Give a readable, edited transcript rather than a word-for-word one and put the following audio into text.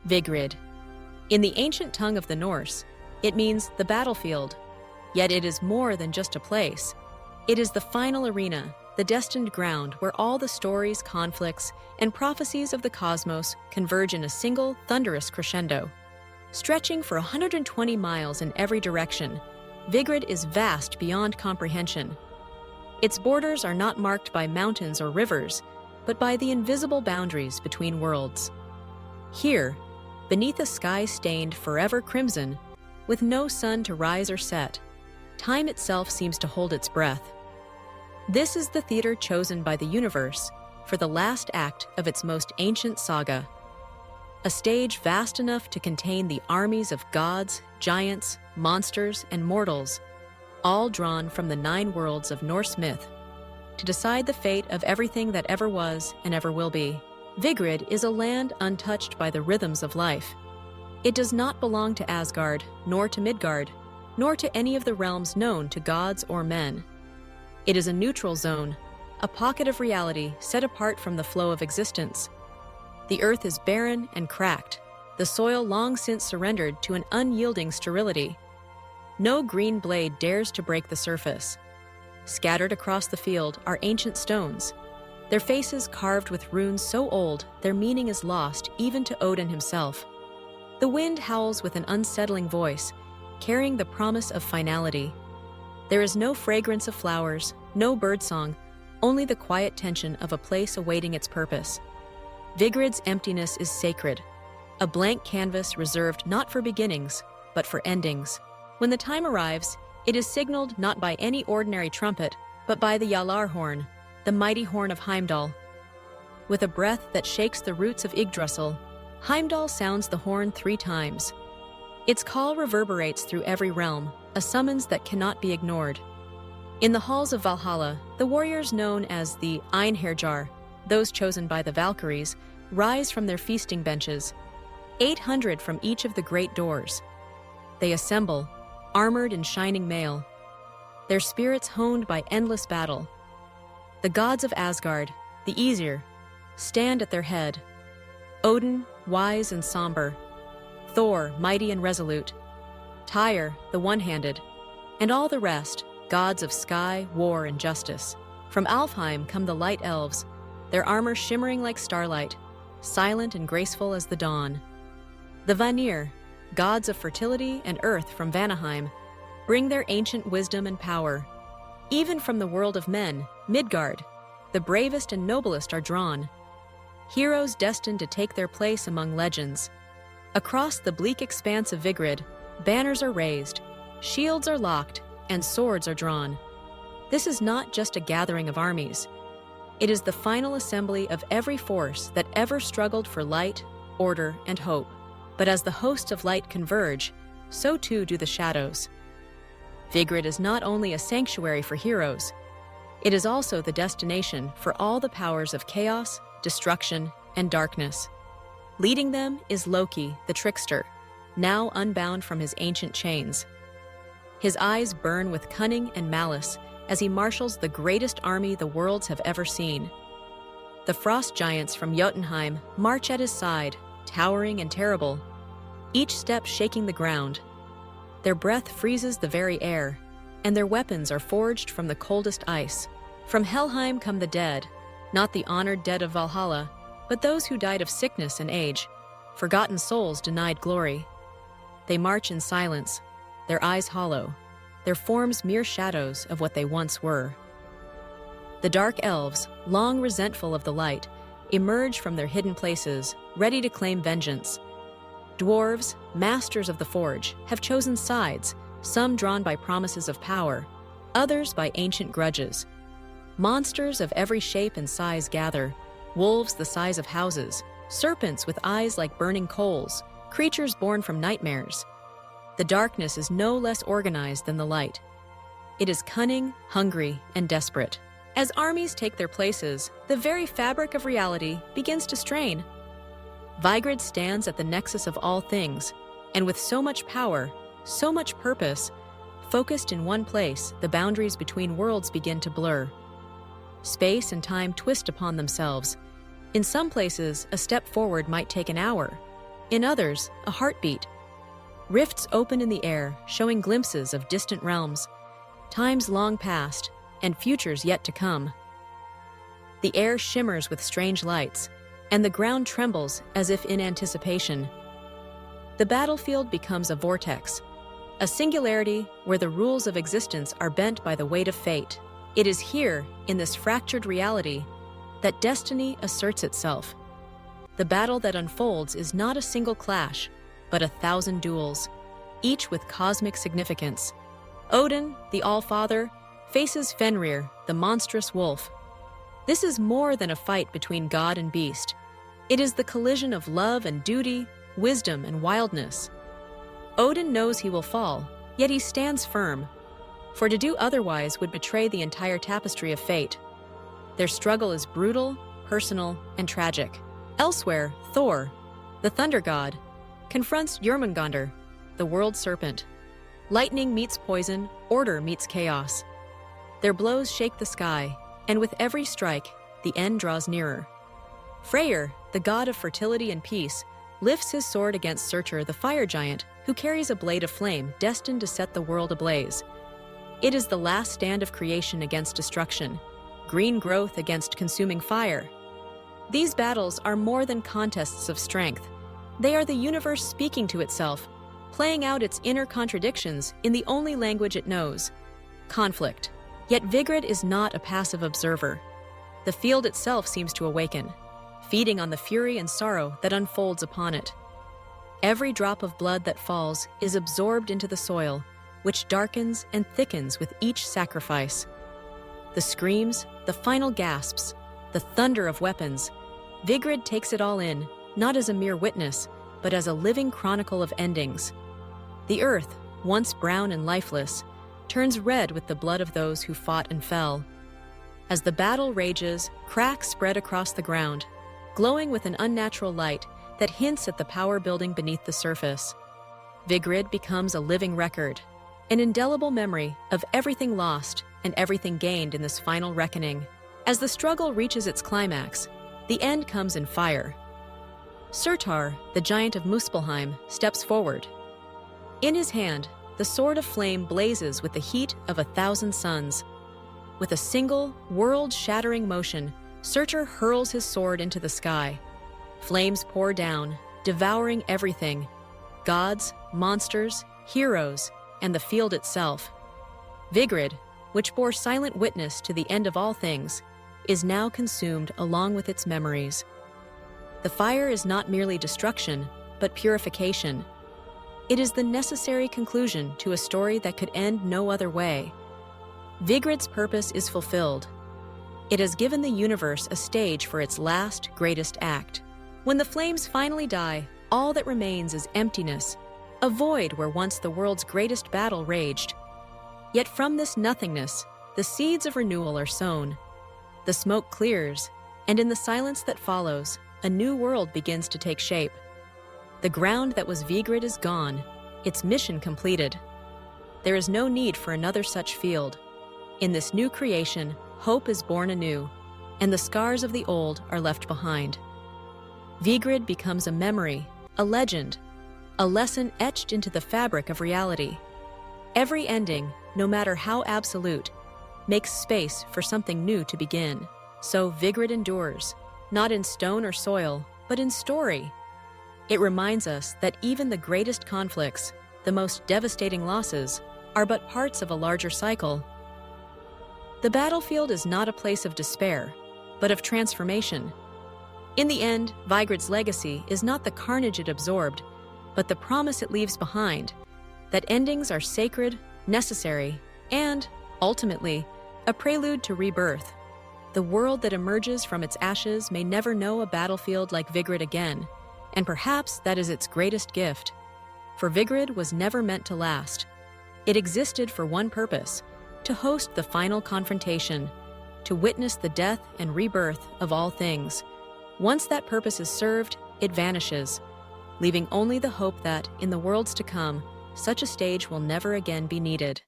Vigrid. In the ancient tongue of the Norse, it means the battlefield. Yet it is more than just a place. It is the final arena, the destined ground where all the stories, conflicts, and prophecies of the cosmos converge in a single, thunderous crescendo. Stretching for 120 miles in every direction, Vigrid is vast beyond comprehension. Its borders are not marked by mountains or rivers, but by the invisible boundaries between worlds. Here, beneath a sky stained forever crimson, with no sun to rise or set, time itself seems to hold its breath. This is the theater chosen by the universe for the last act of its most ancient saga. A stage vast enough to contain the armies of gods, giants, monsters, and mortals, all drawn from the 9 worlds of Norse myth, to decide the fate of everything that ever was and ever will be. Vigrid is a land untouched by the rhythms of life. It does not belong to Asgard, nor to Midgard, nor to any of the realms known to gods or men. It is a neutral zone, a pocket of reality set apart from the flow of existence. The earth is barren and cracked, the soil long since surrendered to an unyielding sterility. No green blade dares to break the surface. Scattered across the field are ancient stones, their faces carved with runes so old their meaning is lost even to Odin himself. The wind howls with an unsettling voice, carrying the promise of finality. There is no fragrance of flowers, no birdsong, only the quiet tension of a place awaiting its purpose. Vigrid's emptiness is sacred, a blank canvas reserved not for beginnings, but for endings. When the time arrives, it is signaled not by any ordinary trumpet, but by the Jalar horn, the mighty horn of Heimdall. With a breath that shakes the roots of Yggdrasil, Heimdall sounds the horn 3 times. Its call reverberates through every realm, a summons that cannot be ignored. In the halls of Valhalla, the warriors known as the Einherjar, those chosen by the Valkyries, rise from their feasting benches, 800 from each of the great doors. They assemble, armored in shining mail, their spirits honed by endless battle. The gods of Asgard, the Aesir, stand at their head. Odin, wise and somber, Thor, mighty and resolute, Tyr, the one-handed, and all the rest, gods of sky, war, and justice. From Alfheim come the light elves, their armor shimmering like starlight, silent and graceful as the dawn. The Vanir, gods of fertility and earth from Vanaheim, bring their ancient wisdom and power. Even from the world of men, Midgard, the bravest and noblest are drawn. Heroes destined to take their place among legends. Across the bleak expanse of Vigrid, banners are raised, shields are locked, and swords are drawn. This is not just a gathering of armies. It is the final assembly of every force that ever struggled for light, order, and hope. But as the hosts of light converge, so too do the shadows. Vigrid is not only a sanctuary for heroes, it is also the destination for all the powers of chaos, destruction, and darkness. Leading them is Loki, the trickster, now unbound from his ancient chains. His eyes burn with cunning and malice as he marshals the greatest army the worlds have ever seen. The frost giants from Jotunheim march at his side, towering and terrible, each step shaking the ground. Their breath freezes the very air, and their weapons are forged from the coldest ice. From Helheim come the dead, not the honored dead of Valhalla, but those who died of sickness and age, forgotten souls denied glory. They march in silence, their eyes hollow, their forms mere shadows of what they once were. The dark elves, long resentful of the light, emerge from their hidden places, ready to claim vengeance. Dwarves, masters of the forge, have chosen sides, some drawn by promises of power, others by ancient grudges. Monsters of every shape and size gather, wolves the size of houses, serpents with eyes like burning coals, creatures born from nightmares. The darkness is no less organized than the light. It is cunning, hungry, and desperate. As armies take their places, the very fabric of reality begins to strain. Vigrid stands at the nexus of all things, and with so much power, so much purpose, focused in one place, the boundaries between worlds begin to blur. Space and time twist upon themselves. In some places, a step forward might take an hour. in others, a heartbeat. Rifts open in the air, showing glimpses of distant realms, times long past, and futures yet to come. The air shimmers with strange lights, and the ground trembles as if in anticipation. The battlefield becomes a vortex, a singularity where the rules of existence are bent by the weight of fate. It is here, in this fractured reality, that destiny asserts itself. The battle that unfolds is not a single clash, but 1,000 duels, each with cosmic significance. Odin, the All-Father, faces Fenrir, the monstrous wolf. This is more than a fight between god and beast. It is the collision of love and duty, wisdom and wildness. Odin knows he will fall, yet he stands firm, for to do otherwise would betray the entire tapestry of fate. Their struggle is brutal, personal, and tragic. Elsewhere, Thor, the thunder god, confronts Jormungandr, the world serpent. Lightning meets poison, order meets chaos. Their blows shake the sky, and with every strike, the end draws nearer. Freyr, the god of fertility and peace, lifts his sword against Surtr, the fire giant, who carries a blade of flame destined to set the world ablaze. It is the last stand of creation against destruction, green growth against consuming fire. These battles are more than contests of strength. They are the universe speaking to itself, playing out its inner contradictions in the only language it knows: conflict. Yet Vigrid is not a passive observer. The field itself seems to awaken, feeding on the fury and sorrow that unfolds upon it. Every drop of blood that falls is absorbed into the soil, which darkens and thickens with each sacrifice. The screams, the final gasps, the thunder of weapons, Vigrid takes it all in, not as a mere witness, but as a living chronicle of endings. The earth, once brown and lifeless, turns red with the blood of those who fought and fell. As the battle rages, cracks spread across the ground, glowing with an unnatural light that hints at the power building beneath the surface. Vigrid becomes a living record, an indelible memory of everything lost and everything gained in this final reckoning. As the struggle reaches its climax, the end comes in fire. Surtr, the giant of Muspelheim, steps forward. In his hand, the sword of flame blazes with the heat of 1,000 suns. With a single, world-shattering motion, Surtr hurls his sword into the sky. Flames pour down, devouring everything: gods, monsters, heroes, and the field itself. Vigrid, which bore silent witness to the end of all things, is now consumed along with its memories. The fire is not merely destruction, but purification. It is the necessary conclusion to a story that could end no other way. Vigrid's purpose is fulfilled. It has given the universe a stage for its last, greatest act. When the flames finally die, all that remains is emptiness, a void where once the world's greatest battle raged. Yet from this nothingness, the seeds of renewal are sown. The smoke clears, and in the silence that follows, a new world begins to take shape. The ground that was Vigrid is gone, its mission completed. There is no need for another such field. In this new creation, hope is born anew, and the scars of the old are left behind. Vigrid becomes a memory, a legend, a lesson etched into the fabric of reality. Every ending, no matter how absolute, makes space for something new to begin. So Vigrid endures, not in stone or soil, but in story. It reminds us that even the greatest conflicts, the most devastating losses, are but parts of a larger cycle. The battlefield is not a place of despair, but of transformation. In the end, Vigrid's legacy is not the carnage it absorbed, but the promise it leaves behind, that endings are sacred, necessary, and, ultimately, a prelude to rebirth. The world that emerges from its ashes may never know a battlefield like Vigrid again, and perhaps that is its greatest gift. For Vigrid was never meant to last. It existed for one purpose: to host the final confrontation, to witness the death and rebirth of all things. Once that purpose is served, it vanishes, leaving only the hope that, in the worlds to come, such a stage will never again be needed.